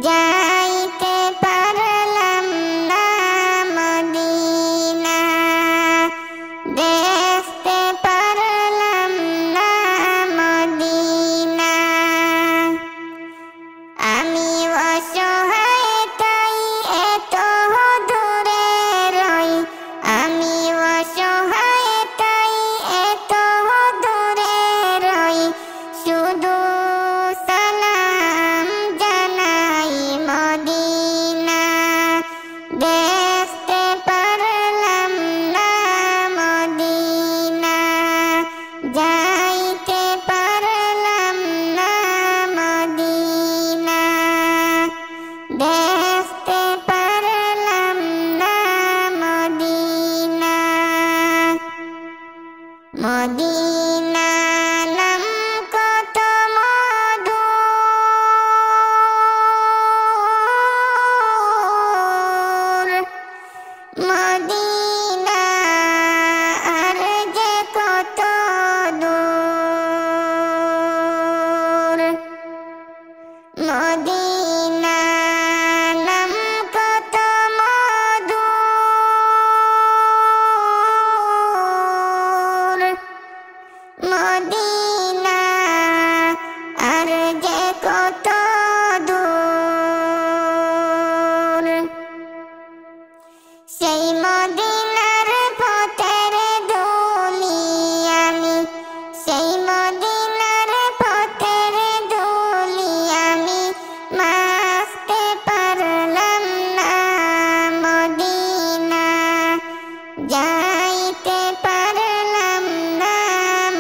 যাইতে পারলাম না মদিনা, দেখতে পারলাম না মদিনা। আমি অসহায় তাই এত দূরে রই, আমি অসহায় তাই এত দূরে রই, শুধু সালাম জানাই মদিনা, দেখতে পারলাম না মদিনা, যাইতে পারলাম না মদিনা, দেখতে পারলাম না মদিনা। মদিনা নাম কত মধুর, মদিনা আর যে কত দূর। মদিনা নাম কত মধুর, মদিনা আর যে কত দূর। সেই মদিনার পথের ধুলি আমি, সেই মদিনার পথের ধুলি আমি, মাখতে পারলাম না মদিনা, যাইতে পারলাম না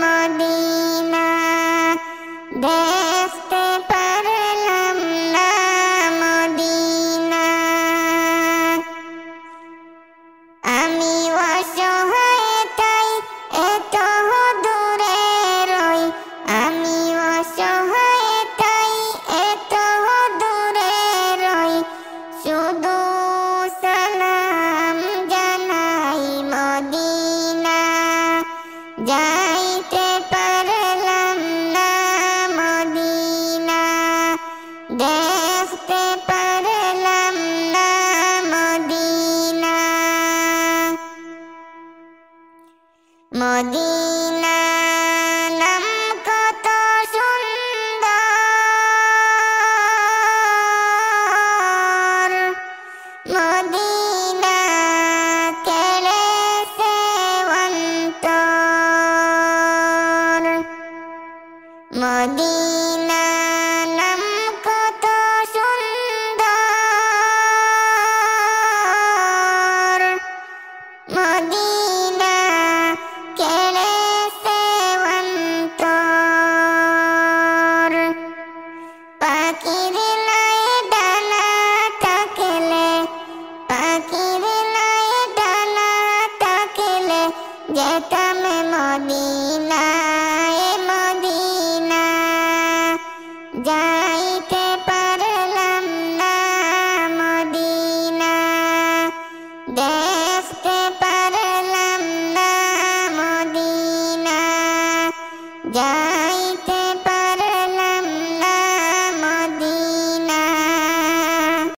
মদিনা, দেখতে পারলাম না মদিনা। আমি অসহায় তাই এত দূরে রই, আমি অসহায় তাই এত দূরে রই, শুধু সালাম জানাই মদিনা, যাইতে পারলাম না মদিনা, দেখতে পারলাম না মদিনা। মদিনা নাম কত সুন্দর, মদিনা কেড়েছে অন্তর। মদিনা নাম কত সুন্দর, মদিনা কেড়েছে অন্তর। পাখি